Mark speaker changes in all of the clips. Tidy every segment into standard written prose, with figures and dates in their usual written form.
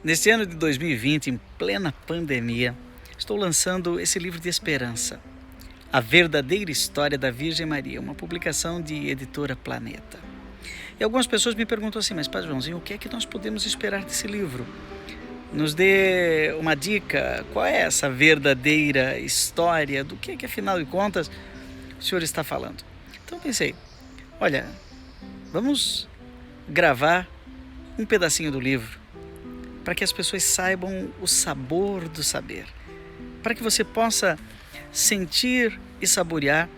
Speaker 1: Neste ano de 2020, em plena pandemia, estou lançando esse livro de esperança, A Verdadeira História da Virgem Maria, uma publicação de Editora Planeta. E algumas pessoas me perguntam assim, mas Padre Joãozinho, o que é que nós podemos esperar desse livro? Nos dê uma dica, qual é essa verdadeira história, do que afinal de contas o senhor está falando? Então pensei, olha, vamos gravar um pedacinho do livro, para que as pessoas saibam o sabor do saber, para que você possa sentir e saborear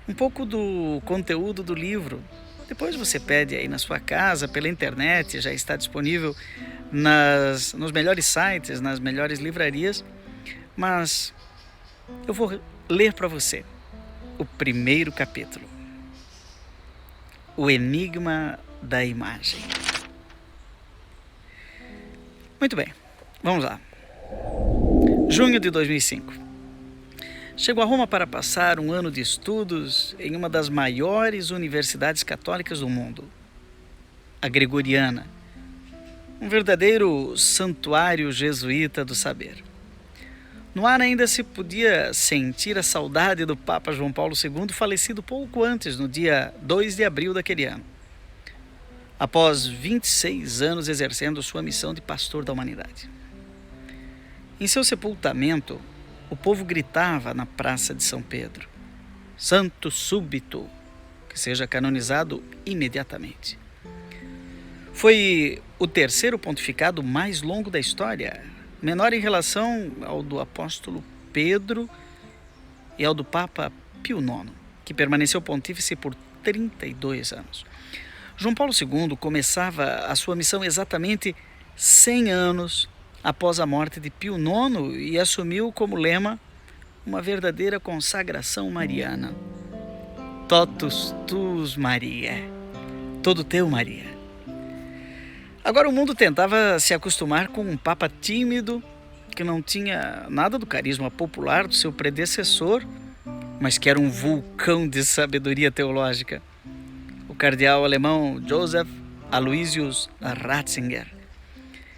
Speaker 1: um pouco do conteúdo do livro. Depois você pede aí na sua casa, pela internet, já está disponível nos melhores sites, nas melhores livrarias, mas eu vou ler para você o primeiro capítulo, O Enigma da Imagem. Muito bem, vamos lá. Junho de 2005. Chego a Roma para passar um ano de estudos em uma das maiores universidades católicas do mundo, a Gregoriana, um verdadeiro santuário jesuíta do saber. No ar ainda se podia sentir a saudade do Papa João Paulo II, falecido pouco antes, no dia 2 de abril daquele ano, após 26 anos exercendo sua missão de pastor da humanidade. Em seu sepultamento, o povo gritava na Praça de São Pedro: Santo súbito, que seja canonizado imediatamente. Foi o terceiro pontificado mais longo da história, menor em relação ao do apóstolo Pedro e ao do Papa Pio IX, que permaneceu pontífice por 32 anos. João Paulo II começava a sua missão exatamente 100 anos após a morte de Pio IX e assumiu como lema uma verdadeira consagração mariana. Totus tuus, Maria, todo teu, Maria. Agora o mundo tentava se acostumar com um papa tímido, que não tinha nada do carisma popular do seu predecessor, mas que era um vulcão de sabedoria teológica. O cardeal alemão Joseph Aloysius Ratzinger.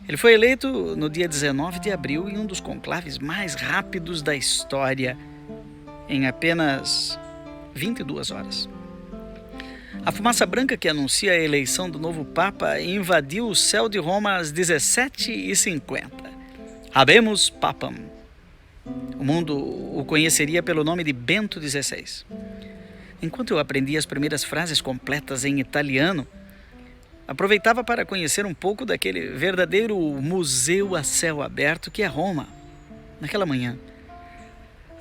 Speaker 1: Ele foi eleito no dia 19 de abril em um dos conclaves mais rápidos da história, em apenas 22 horas. A fumaça branca que anuncia a eleição do novo Papa invadiu o céu de Roma às 17h50. Habemus Papam. O mundo o conheceria pelo nome de Bento XVI. Enquanto eu aprendia as primeiras frases completas em italiano, aproveitava para conhecer um pouco daquele verdadeiro museu a céu aberto que é Roma. Naquela manhã,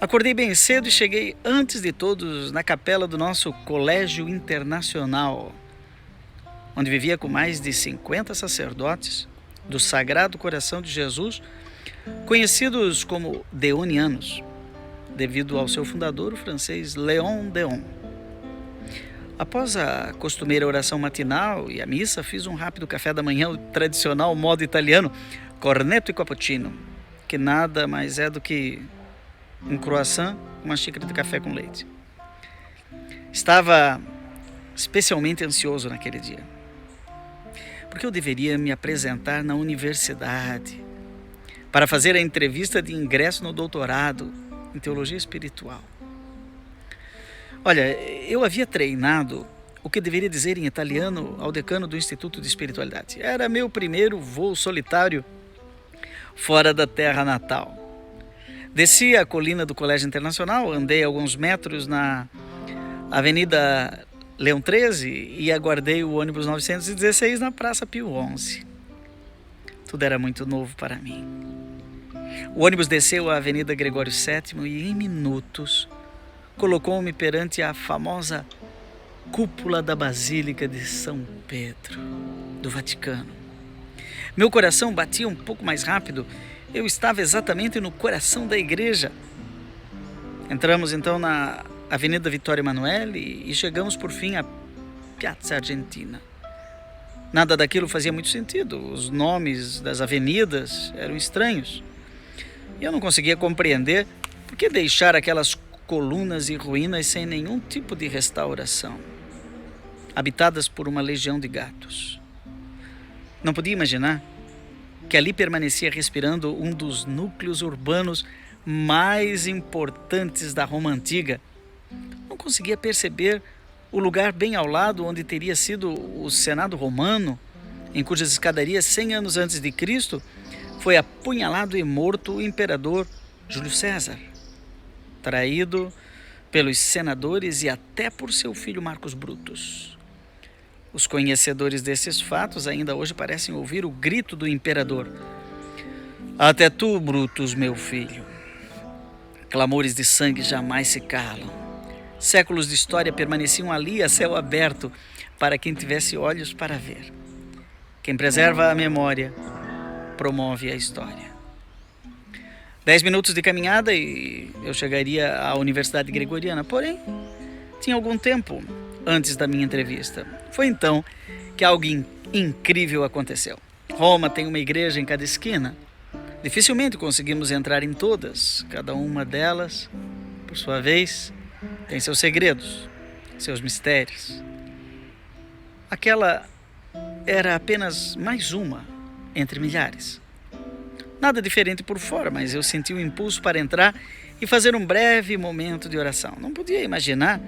Speaker 1: acordei bem cedo e cheguei antes de todos na capela do nosso Colégio Internacional, onde vivia com mais de 50 sacerdotes do Sagrado Coração de Jesus, conhecidos como deonianos, devido ao seu fundador, o francês Léon Deon. Após a costumeira oração matinal e a missa, fiz um rápido café da manhã, o tradicional modo italiano, cornetto e cappuccino, que nada mais é do que um croissant com uma xícara de café com leite. Estava especialmente ansioso naquele dia, porque eu deveria me apresentar na universidade para fazer a entrevista de ingresso no doutorado em teologia espiritual. Olha, eu havia treinado o que deveria dizer em italiano ao decano do Instituto de Espiritualidade. Era meu primeiro voo solitário fora da terra natal. Desci a colina do Colégio Internacional, andei alguns metros na Avenida Leão 13 e aguardei o ônibus 916 na Praça Pio XI. Tudo era muito novo para mim. O ônibus desceu a Avenida Gregório VII e em minutos colocou-me perante a famosa cúpula da Basílica de São Pedro, do Vaticano. Meu coração batia um pouco mais rápido. Eu estava exatamente no coração da igreja. Entramos então na Avenida Vittorio Emanuele e chegamos por fim à Piazza Argentina. Nada daquilo fazia muito sentido. Os nomes das avenidas eram estranhos. E eu não conseguia compreender por que deixar aquelas colunas e ruínas sem nenhum tipo de restauração, habitadas por uma legião de gatos. Não podia imaginar que ali permanecia respirando um dos núcleos urbanos mais importantes da Roma Antiga. Não conseguia perceber o lugar bem ao lado onde teria sido o Senado Romano, em cujas escadarias 100 anos antes de Cristo foi apunhalado e morto o imperador Júlio César, traído pelos senadores e até por seu filho Marcos Brutus. Os conhecedores desses fatos ainda hoje parecem ouvir o grito do imperador: "Até tu, Brutus, meu filho." Clamores de sangue jamais se calam. Séculos de história permaneciam ali a céu aberto para quem tivesse olhos para ver. Quem preserva a memória promove a história. 10 minutos de caminhada e eu chegaria à Universidade Gregoriana, porém, tinha algum tempo antes da minha entrevista. Foi então que algo incrível aconteceu. Roma tem uma igreja em cada esquina. Dificilmente conseguimos entrar em todas. Cada uma delas, por sua vez, tem seus segredos, seus mistérios. Aquela era apenas mais uma entre milhares. Nada diferente por fora, mas eu senti um impulso para entrar e fazer um breve momento de oração. Não podia imaginar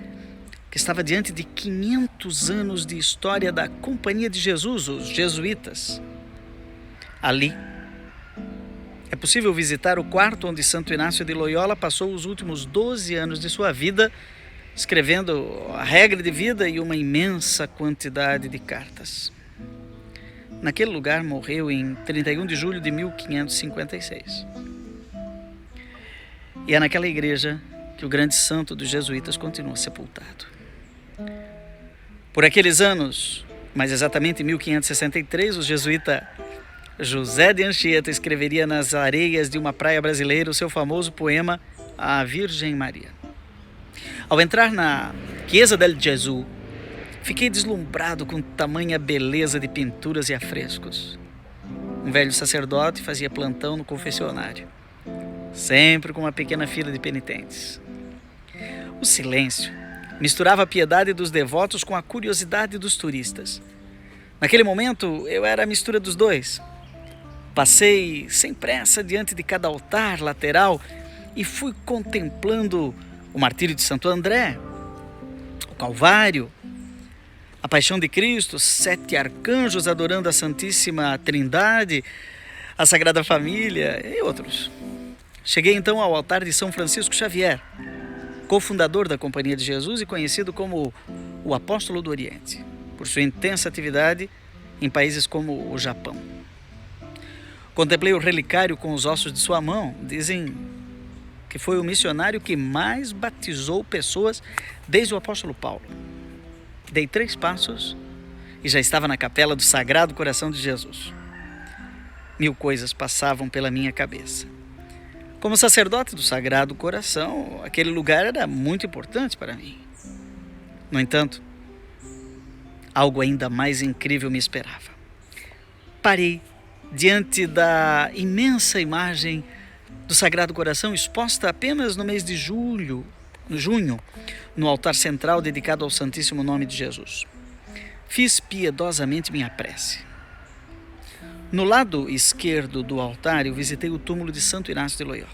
Speaker 1: que estava diante de 500 anos de história da Companhia de Jesus, os jesuítas. Ali, é possível visitar o quarto onde Santo Inácio de Loyola passou os últimos 12 anos de sua vida, escrevendo a regra de vida e uma imensa quantidade de cartas. Naquele lugar morreu em 31 de julho de 1556. E é naquela igreja que o grande santo dos jesuítas continua sepultado. Por aqueles anos, mais exatamente em 1563, o jesuíta José de Anchieta escreveria nas areias de uma praia brasileira o seu famoso poema A Virgem Maria. Ao entrar na Chiesa del Gesù, fiquei deslumbrado com tamanha beleza de pinturas e afrescos. Um velho sacerdote fazia plantão no confessionário, sempre com uma pequena fila de penitentes. O silêncio misturava a piedade dos devotos com a curiosidade dos turistas. Naquele momento, eu era a mistura dos dois. Passei sem pressa diante de cada altar lateral e fui contemplando o martírio de Santo André, o Calvário, a Paixão de Cristo, 7 arcanjos adorando a Santíssima Trindade, a Sagrada Família e outros. Cheguei então ao altar de São Francisco Xavier, cofundador da Companhia de Jesus e conhecido como o Apóstolo do Oriente, por sua intensa atividade em países como o Japão. Contemplei o relicário com os ossos de sua mão. Dizem que foi o missionário que mais batizou pessoas desde o apóstolo Paulo. Dei 3 passos e já estava na capela do Sagrado Coração de Jesus. 1000 coisas passavam pela minha cabeça. Como sacerdote do Sagrado Coração, aquele lugar era muito importante para mim. No entanto, algo ainda mais incrível me esperava. Parei diante da imensa imagem do Sagrado Coração exposta apenas no mês de junho, no altar central dedicado ao Santíssimo Nome de Jesus. Fiz piedosamente minha prece. No lado esquerdo do altar, eu visitei o túmulo de Santo Inácio de Loyola.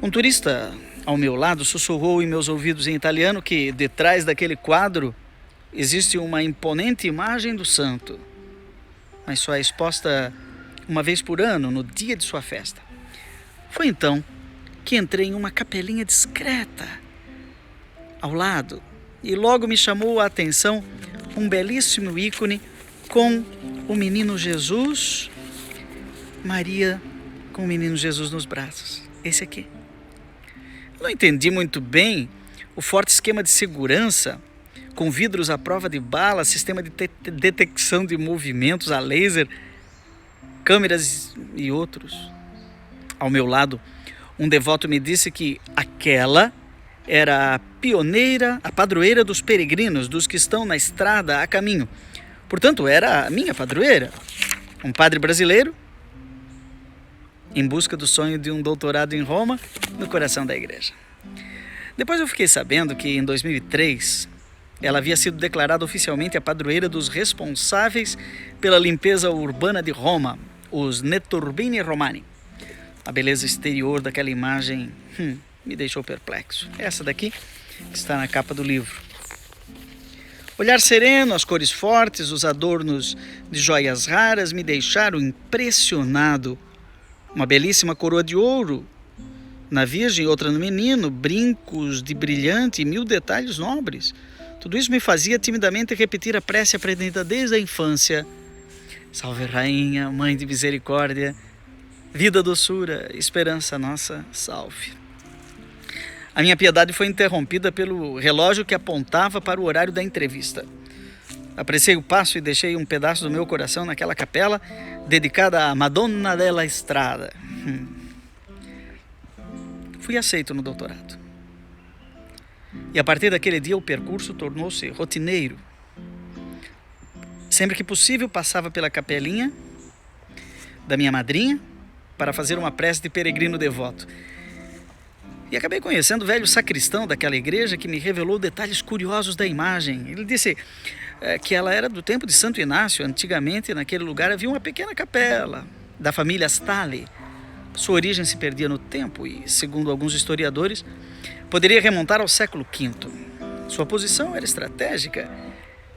Speaker 1: Um turista ao meu lado sussurrou em meus ouvidos em italiano que, detrás daquele quadro, existe uma imponente imagem do santo, mas só é exposta uma vez por ano, no dia de sua festa. Foi então que entrei em uma capelinha discreta ao lado e logo me chamou a atenção um belíssimo ícone com o menino Jesus, Maria com o menino Jesus nos braços. Esse aqui. Não entendi muito bem o forte esquema de segurança, com vidros à prova de bala, sistema de detecção de movimentos a laser, câmeras e outros. Ao meu lado, um devoto me disse que aquela era a pioneira, a padroeira dos peregrinos, dos que estão na estrada a caminho. Portanto, era a minha padroeira, um padre brasileiro, em busca do sonho de um doutorado em Roma, no coração da igreja. Depois eu fiquei sabendo que em 2003, ela havia sido declarada oficialmente a padroeira dos responsáveis pela limpeza urbana de Roma, os Netturbini Romani. A beleza exterior daquela imagem me deixou perplexo. Essa daqui, que está na capa do livro. Olhar sereno, as cores fortes, os adornos de joias raras me deixaram impressionado. Uma belíssima coroa de ouro na Virgem, outra no menino, brincos de brilhante e 1000 detalhes nobres. Tudo isso me fazia timidamente repetir a prece aprendida desde a infância. Salve Rainha, Mãe de Misericórdia, vida, doçura, esperança nossa, salve. A minha piedade foi interrompida pelo relógio que apontava para o horário da entrevista. Apressei o passo e deixei um pedaço do meu coração naquela capela dedicada a Madonna della Strada. Fui aceito no doutorado. E a partir daquele dia o percurso tornou-se rotineiro. Sempre que possível passava pela capelinha da minha madrinha para fazer uma prece de peregrino devoto. E acabei conhecendo o velho sacristão daquela igreja que me revelou detalhes curiosos da imagem. Ele disse que ela era do tempo de Santo Inácio. Antigamente, naquele lugar havia uma pequena capela da família Stali. Sua origem se perdia no tempo e, segundo alguns historiadores, poderia remontar ao século V. Sua posição era estratégica.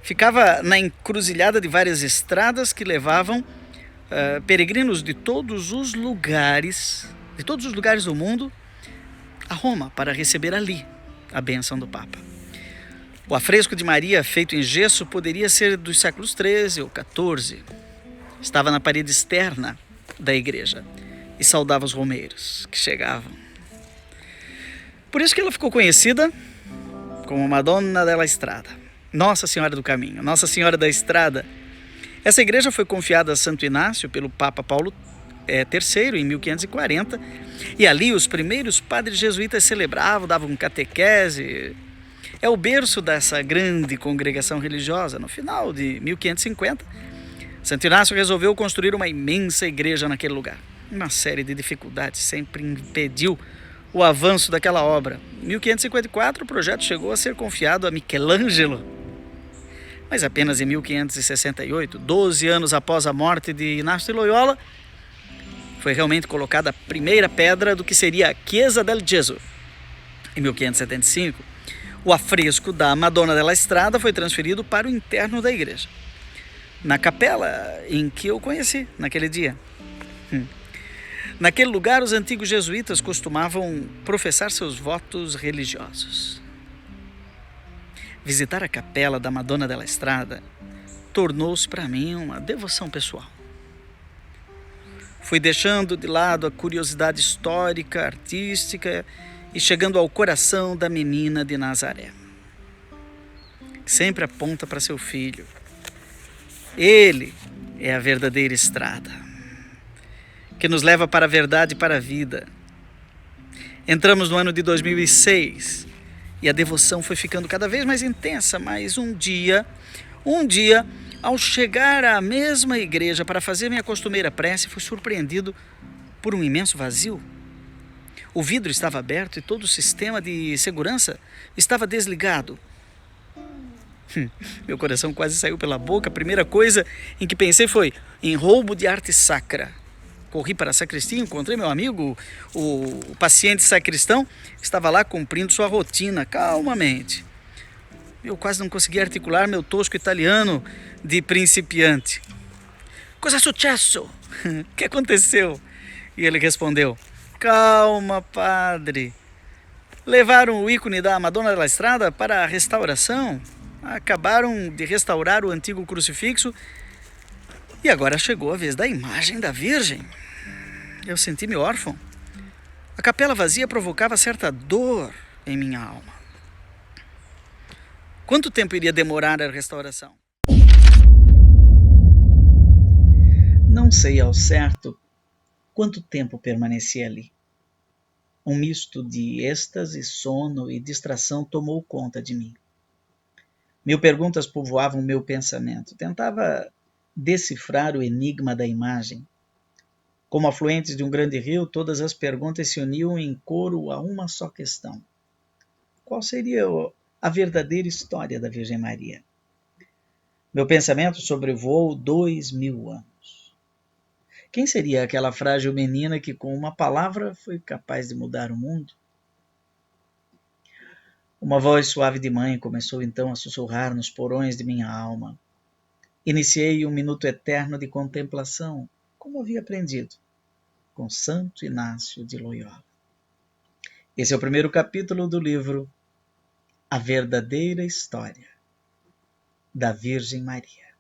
Speaker 1: Ficava na encruzilhada de várias estradas que levavam peregrinos de todos os lugares do mundo a Roma para receber ali a bênção do Papa. O afresco de Maria, feito em gesso, poderia ser dos séculos XIII ou XIV. Estava na parede externa da igreja e saudava os romeiros que chegavam. Por isso que ela ficou conhecida como Madonna della Strada, Nossa Senhora do Caminho, Nossa Senhora da Estrada. Essa igreja foi confiada a Santo Inácio pelo Papa Paulo III, em 1540, e ali os primeiros padres jesuítas celebravam, davam catequese. É o berço dessa grande congregação religiosa. No final de 1550, Santo Inácio resolveu construir uma imensa igreja naquele lugar. Uma série de dificuldades sempre impediu o avanço daquela obra. Em 1554, o projeto chegou a ser confiado a Michelangelo, mas apenas em 1568, 12 anos após a morte de Inácio de Loyola, foi realmente colocada a primeira pedra do que seria a Chiesa del Gesù. Em 1575, o afresco da Madonna della Strada foi transferido para o interno da igreja, na capela em que eu conheci naquele dia. Naquele lugar, os antigos jesuítas costumavam professar seus votos religiosos. Visitar a capela da Madonna della Strada tornou-se para mim uma devoção pessoal. Fui deixando de lado a curiosidade histórica, artística e chegando ao coração da menina de Nazaré, que sempre aponta para seu filho. Ele é a verdadeira estrada, que nos leva para a verdade e para a vida. Entramos no ano de 2006 e a devoção foi ficando cada vez mais intensa, mas um dia, ao chegar à mesma igreja para fazer minha costumeira prece, fui surpreendido por um imenso vazio. O vidro estava aberto e todo o sistema de segurança estava desligado. Meu coração quase saiu pela boca. A primeira coisa em que pensei foi em roubo de arte sacra. Corri para a sacristia, encontrei meu amigo, o paciente sacristão, que estava lá cumprindo sua rotina calmamente. Eu quase não conseguia articular meu tosco italiano de principiante. Cosa successo? O que aconteceu? E ele respondeu: calma, padre. Levaram o ícone da Madonna della Strada para a restauração. Acabaram de restaurar o antigo crucifixo e agora chegou a vez da imagem da Virgem. Eu senti-me órfão. A capela vazia provocava certa dor em minha alma. Quanto tempo iria demorar a restauração? Não sei ao certo quanto tempo permaneci ali. Um misto de êxtase, sono e distração tomou conta de mim. 1000 perguntas povoavam meu pensamento. Tentava decifrar o enigma da imagem. Como afluentes de um grande rio, todas as perguntas se uniam em coro a uma só questão. Qual seria a verdadeira história da Virgem Maria? Meu pensamento sobrevoou 2000 anos. Quem seria aquela frágil menina que com uma palavra foi capaz de mudar o mundo? Uma voz suave de mãe começou então a sussurrar nos porões de minha alma. Iniciei um minuto eterno de contemplação, como havia aprendido, com Santo Inácio de Loyola. Esse é o primeiro capítulo do livro A Verdadeira História da Virgem Maria.